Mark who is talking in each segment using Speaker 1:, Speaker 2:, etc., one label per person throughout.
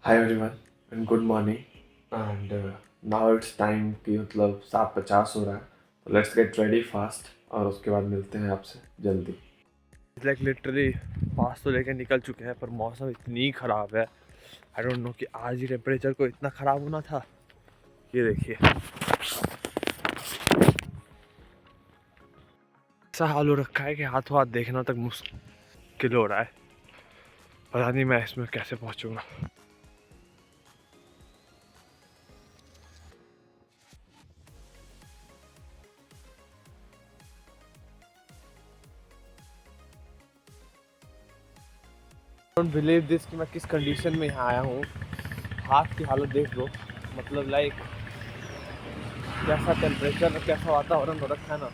Speaker 1: Hi everyone and good morning and now it's time कि मतलब 7:50 हो रहा है, तो लेट्स गेट रेडी फास्ट और उसके बाद मिलते हैं आपसे जल्दी। लाइक लिटरली पास तो लेके निकल चुके हैं पर मौसम इतनी ख़राब है। आई डोंट नो कि आज ही टेम्परेचर को इतना ख़राब होना था। ये देखिए ऐसा हाल हो रखा है कि हाथों हाथ देखना तक मुश्किल हो रहा है। पता नहीं मैं इसमें कैसे पहुँचूँगा। डोंट बिलीव दिस कि मैं किस कंडीशन में यहाँ आया हूँ। हाथ की हालत देख लो, मतलब लाइक कैसा टेम्परेचर और कैसा वातावरण हो रखा है ना,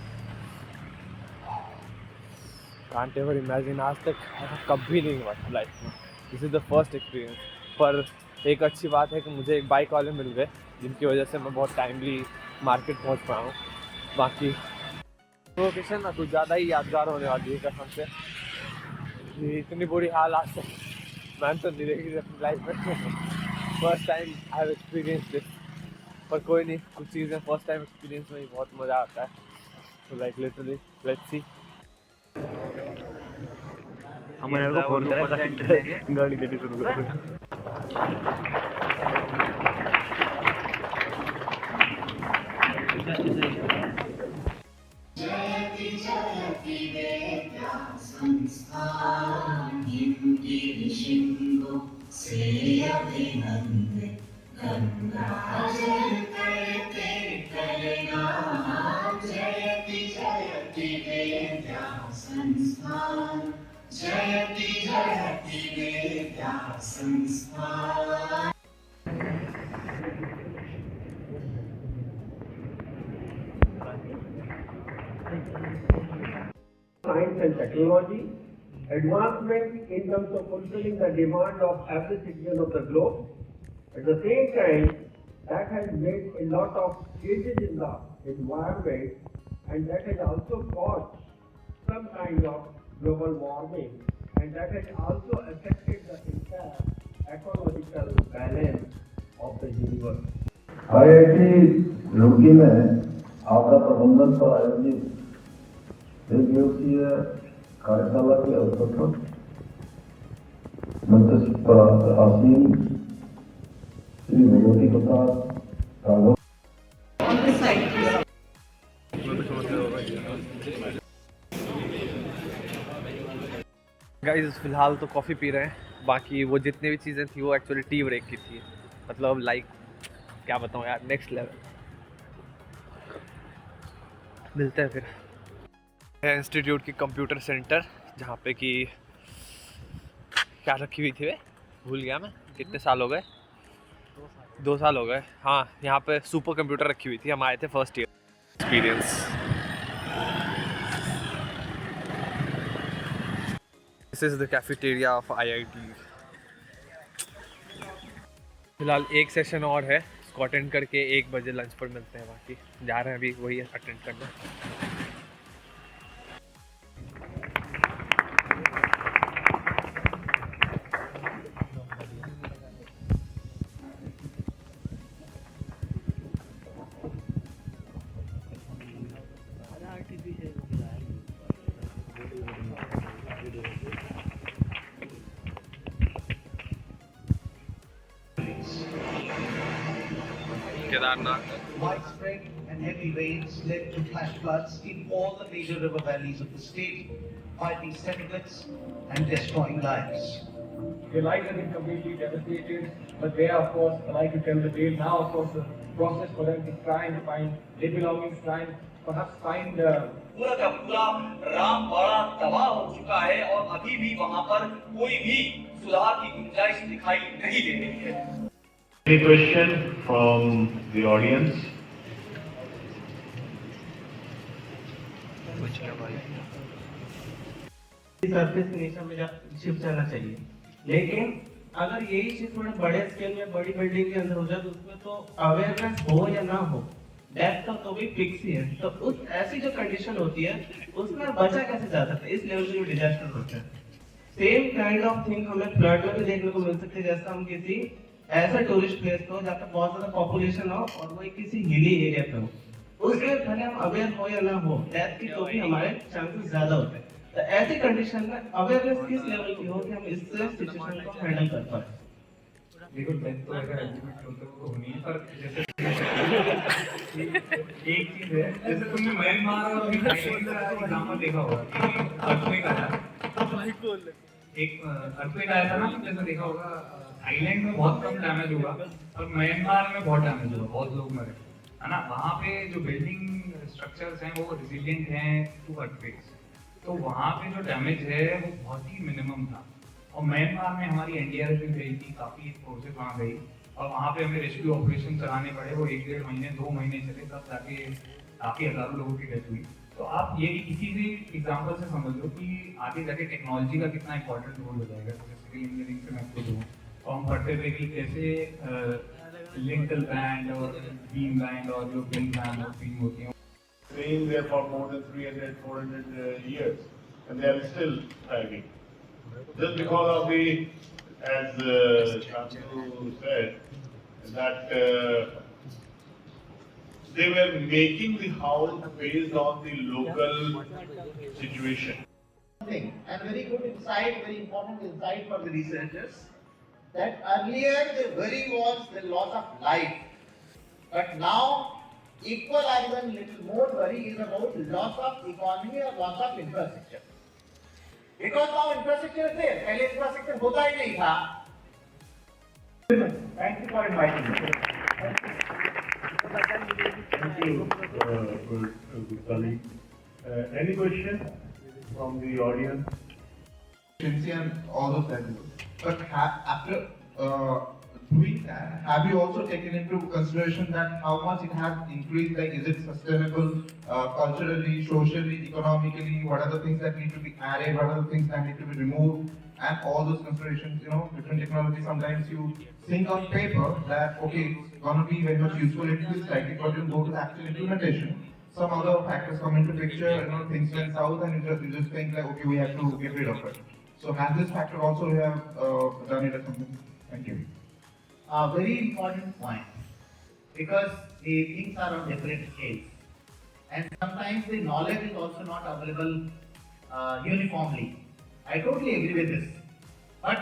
Speaker 1: कांट एवर इमेजिन। आज तक ऐसा कभी नहीं हुआ था लाइफ में। This is the first experience. पर एक अच्छी बात है कि मुझे एक बाइक वाले मिल गए जिनकी वजह से मैं बहुत टाइमली मार्केट पहुंच पाया हूँ। बाकी लोकेशन ना कुछ ज़्यादा ही यादगार होने वाली है कसम से। ये इतनी बुरी हाल आज तक मैंने तो नहीं देखी अपनी लाइफ में। First time I have experience this. पर कोई नहीं, कुछ चीज़ें फर्स्ट टाइम एक्सपीरियंस में ही बहुत मज़ा आता है। तो लाइक लिटरली लेट्स सी।
Speaker 2: हमारे को फोन करा गाड़ी देनी शुरू कर दो।
Speaker 3: जयति जयति वेदा संस्थान हिमगिरिशिंगो श्रेयभिनन्दे गङ्गाजल तरते तरना जयति जयति वेदा संस्थान जयति जयति वेदा संस्थान।
Speaker 4: Science and technology, advancement in terms of fulfilling the demand of every citizen of the globe. At the same time, that has made a lot of changes in the environment, and that has also caused some kind of global warming, and that has also affected the entire ecological balance of the universe.
Speaker 5: IIT Roorkee में आपदा प्रबंधन पर आयोजित एक दिवसीय कार्यशाला के अवसर पर मंच पर आसीन श्री भगवती प्रसाद राघव
Speaker 1: गाइस फिलहाल तो कॉफ़ी पी रहे हैं। बाकी वो जितनी भी चीज़ें थी वो एक्चुअली टी ब्रेक की थी। मतलब लाइक क्या बताऊँ यार, नेक्स्ट लेवल। मिलते हैं फिर। है इंस्टीट्यूट की कंप्यूटर सेंटर, जहाँ पे कि क्या रखी हुई थी वे, भूल गया मैं। कितने साल हो गए? 2 साल हो गए। हाँ, यहाँ पे सुपर कंप्यूटर रखी हुई थी। हम आए थे first year experience. This is the cafeteria of IIT। फिलहाल एक सेशन और है, उसको अटेंड करके 1 बजे लंच पर मिलते हैं। बाकी जा रहे हैं अभी वही अटेंड करना। Kedarnath.
Speaker 6: Widespread and heavy rains led to flash floods in all the major river valleys of the state, fighting settlements and destroying lives.
Speaker 4: Their lives have been completely devastated, but they are, of course, like to tell the tale now. Of course, the process for them is trying to find their belongings, trying perhaps find.
Speaker 7: पूरा का पूरा रामबाड़ा तबाह हो चुका है और अभी भी वहां पर कोई भी सुधार की गुंजाइश दिखाई नहीं दे रही है।
Speaker 8: Any question from the audience?
Speaker 9: Surface nature में शिफ्ट जाना चाहिए, लेकिन अगर यही चीज थोड़े बड़े स्केल में बड़ी बिल्डिंग के अंदर हो जाए तो उसमें तो अवेयरनेस हो या ना हो, डेप्थ तो भी फिक्स ही है। तो उस ऐसी जो कंडीशन होती है उसमें बचा कैसे जा सकता है, इस लेवल पे जो डिजास्टर होता है। सेम काइंड ऑफ थिंग हमें फ्लड में भी देखने को मिल सकती है। जैसा हम किसी ऐसा टूरिस्ट प्लेस पे हो जहाँ पे बहुत ज्यादा पॉपुलेशन हो और वो किसी हिली एरिया पे हो, उसके भले हम अवेयर हो या ना हो डेथ की, तो भी हमारे चांसेस ज्यादा होते हैं। तो ऐसी कंडीशन में अवेयरनेस किस लेवल की हो कि हम इस सिचुएशन को हैंडल कर पाए।
Speaker 10: देखो डेथ तो अगर एलिमिनेट होते वो तो होनी है, पर जैसे एक चीज है, जैसे तुमने म्यांमार और थाईलैंड का एग्जांपल देखा होगा कि अर्थक्वेक आया, एक अर्थक्वेक आया था ना, जैसे देखा होगा थाईलैंड में बहुत कम डैमेज हुआ और म्यांमार में बहुत डैमेज हुआ, बहुत लोग मरे, है ना। वहाँ पे जो बिल्डिंग स्ट्रक्चर्स हैं वो रिजिलियंट हैं टू अर्थक्वेक्स, तो वहाँ पे जो डैमेज है वो बहुत ही मिनिमम था। और म्यांमार में हमारी एनडीआरएफ भी गई थी, काफ़ी फोर्सेस वहाँ गई और वहाँ पे हमें रेस्क्यू ऑपरेशन चलाने पड़े, वो 1-1.5 महीने 2 महीने चले, तब जाके काफ़ी हज़ारों लोगों की डेथ हुई। तो आप ये किसी भी एग्जाम्पल से समझ लो कि आगे जाके टेक्नोलॉजी का कितना इंपॉर्टेंट रोल हो जाएगा। जैसे सिविल इंजीनियरिंग से मैं आपको दूँ तो हम पढ़ते थे कि कैसे लिंटल बैंड और बीम बैंड और जो बिल बैंड और बीम होती हैं
Speaker 8: staying there for more than 300-400 years, and they are still thriving. Just because of the, as Shantanu said, that they were making the house based on the local situation.
Speaker 6: And very good insight, very important insight for the researchers, that earlier the worry was the loss of life, but now equal or even little more worry is about loss of economy or loss of infrastructure. Because now infrastructure is there, पहले infrastructure होता ही नहीं था.
Speaker 2: Thank you for inviting me.
Speaker 8: Thank you, good colleague. Any question from the audience?
Speaker 11: And all of that. But after doing that, have you also taken into consideration that how much it has increased? Like, is it sustainable culturally, socially, economically? What are the things that need to be added? What are the things that need to be removed? And all those considerations, you know, different technology. Sometimes you think on paper that okay, it's gonna be very much useful if it is like it, but you go to the actual implementation. Some other factors come into picture, you know, things went south, and you just think like, okay, we have to get rid of it. So has this factor also you have done it or something? Thank you.
Speaker 6: A very important point, because the things are on different scales, and sometimes the knowledge is also not available uniformly. I totally agree with this, but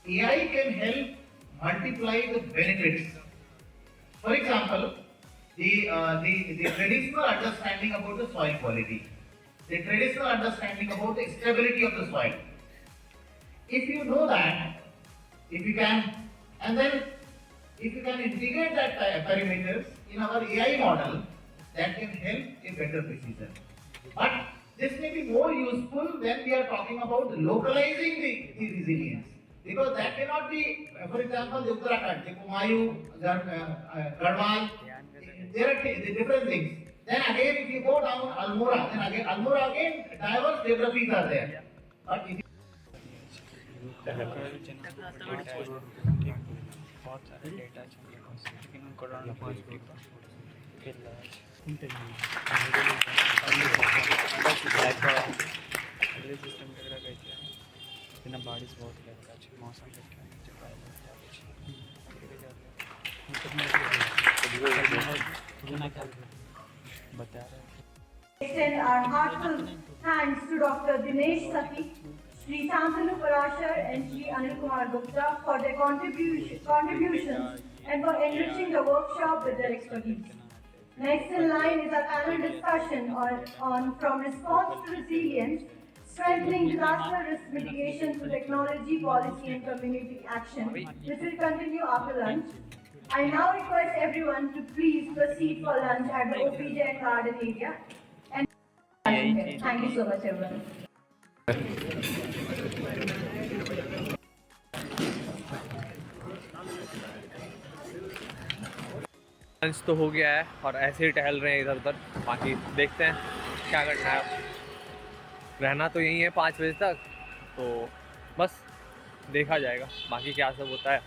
Speaker 6: AI can help multiply the benefits. For example, the traditional understanding about the soil quality, the traditional understanding about the stability of the soil. If you know that, if you can, and then if you can integrate that parameters in our AI model, that can help a better precision. But this may be more useful when we are talking about localizing the resilience. Because that cannot be, for example, the Uttarakhand, the Kumayu, Garhwal, there are different things. Then again, if you go down Almora, then again Almora again diverse geographies are there. But if
Speaker 9: बहुत सारे data चाहिए लेकिन उनको run positive system वगैरह कहते हैं बारिश बहुत लगता है मौसम बता रहे
Speaker 12: Extend our heartfelt thanks to Dr. Dinesh Sati, Sri Santanu Parashar and Sri Anil Kumar Gupta for their contributions and for enriching the workshop with their expertise. Next in line is a panel discussion on from response to resilience, strengthening disaster risk mitigation through technology, policy and community action. This will continue after lunch. I now request everyone to please proceed for lunch at the OPJ and garden area. And thank you so much everyone.
Speaker 1: Lunch तो हो गया है और ऐसे ही टहल रहे हैं इधर उधर, बाकी देखते हैं क्या करना है। रहना तो यही है 5 बजे तक, तो बस देखा जाएगा बाकी क्या सब होता है।